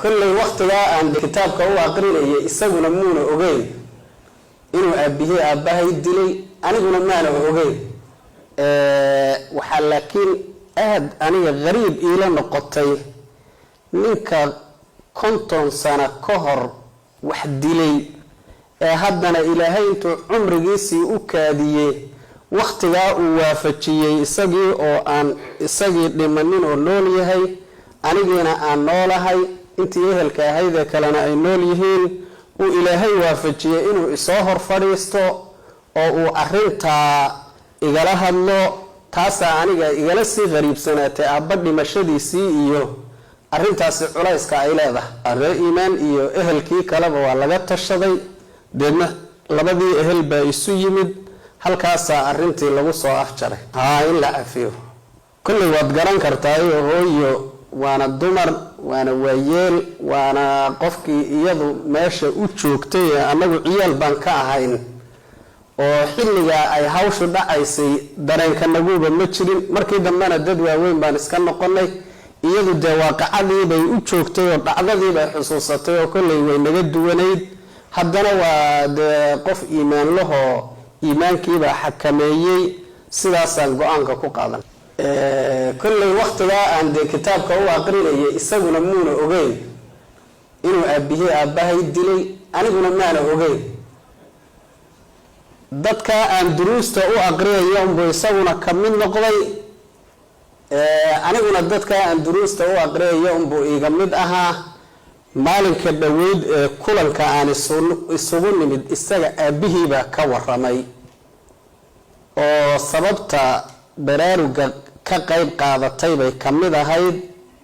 كل وقت عن كتابك هو أقرأ يسوون مون أوجين إنه أبيه أباه يدلي أنا قلنا ما له أوجين وحلكين أنا غريب إلى نقطة منك كنتم سنة كهر واحد لي هدنا إلهي أنتو عمر جيسي أكادية وقت جاء وفتشية إسقي أو أن إسقي لمنين ونولي هاي أنا جينا أن نولا هاي أنت يهلك هيدا كلنا أي نوليهين وإلهي وفتشية إنه إصهر فريستو أو أرنتا إجلها الله تاسع عنيجا إجلسي غريب سنة أبدي مشدي سي أرنتاس علايس كعيلة الإيمان إيو أهل كي كلام ولا تشتغي دنا لبدي أهل بيسو يمد هل كاسا أرنتي لو صو أفجره إلا أفيه كل وقت قرن كرتاي هو وانا الدمر وانا ويل وانا قفكي يدو ماشي وتشوكتي أنا عيال بنكا هين وحلقة أي هاوش دعيسي درين كان نقول بمتشرين مركي دمنا الددوى وين بانسكن نقولي iyadu de waaqacadii bay u joogtay oo dhacdadii bay xusuusatay oo kulay way naga duwanayd haddana waa de qof iimaan laho iimaankiiba xakameeyay sidaasaan go'aanka ku qaadan kulay waqtiga aan de kitaabka u aqrinayay isaguna muuna ogeyn inuu aabihii aabahay dilay aniguna maana ogeyn dadka aan duruusta u aqrinayo buu isaguna ka mid noqday aniguna dadka aan duruusta u aqriyo buu iga mid ahaa maalinka dhaweyd kulanka aan isugu nimid isaga aabihiiba ka waramay oo sababta baraaruga ka qayb qaadatay bay kamid ahayd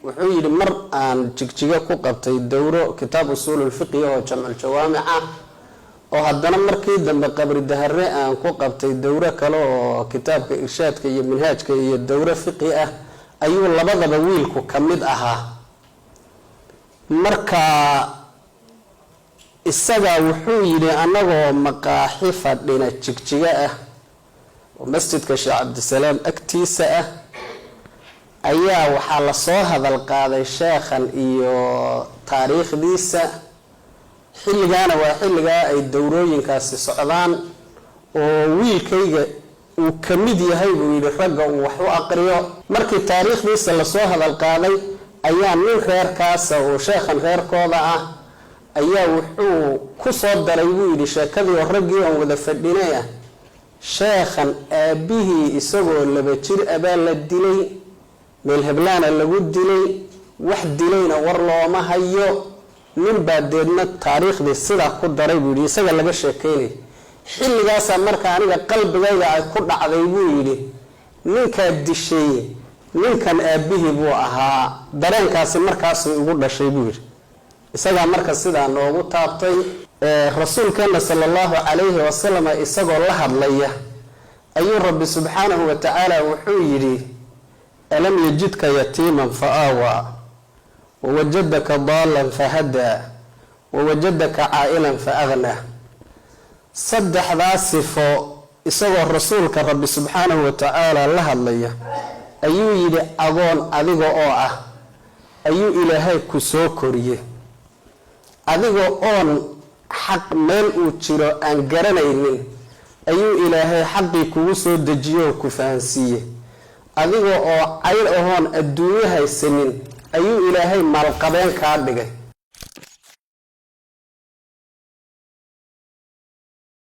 wuxuu yiri mar aan jigjiga ku qabtay dawro kitaab usulul fiqh oo jam'al jawaami'a oo haddana markii dambe qabri dahare aan ku qabtay dawro kale oo kitaabka irshaadka iyo manhajka iyo dawro fiqhi ah ayuu labadaba wiilku kamid ahaa marka isaga wuxuu yiri anagoo maqaaxi fadhina jigjiga ah oo masjidka Sheekh Cabdisalaam agtiisa ah ayaa waxa la soo hadal qaaday sheekhan iyo taariikhdiisa xilligaana waa xilligaa ay dawrooyinkaasi socdaan oo wiilkayga uu kamid yahay buu yiri ragga uu wax u aqriyo markii taariikhdiisa la soo hadal qaaday ayaa nin reerkaas oo sheekhan reerkooda ah ayaa wuxuu ku soo daray buu yiri sheekadii oo raggii aan wada fadhinay sheekhan aabihii isagoo laba jir abaa la dilay meel heblaana lagu dilay wax dilayna war looma hayo nin baadeedna taariikhdii sida ku daray buu yiri isaga laga sheekeeyay xilligaas marka aniga qalbigayga ay ku dhacday buu yiri ninka dishay ninkan aabihii buu ahaa dareenkaasi markaas ugu dhashay buu yiri isaga marka sida noogu taabtay rasuulkeena sallallahu alayhi wa sallam isagoo la hadlaya ayuu rabbi subhanahu wa ta'ala wuxuu yiri alam yajidka yatiman fa'awa ووجدك ضالا فهدى ووجدك عائلا فأغنى صدح ذا صفو إسوى الرسول كرب سبحانه وتعالى لها اللي أيو يلي أغون أذيغو أوعى أيو إلهي كسو كوريه أذيغو أون حق ميل أوتشيرو أنقرنينين أيو إلهي حقي كوسو دجيو كفانسيه أذيغو أو عير أهون الدنيا هاي السنين ayuu ilaahay malqabeen ka dhigay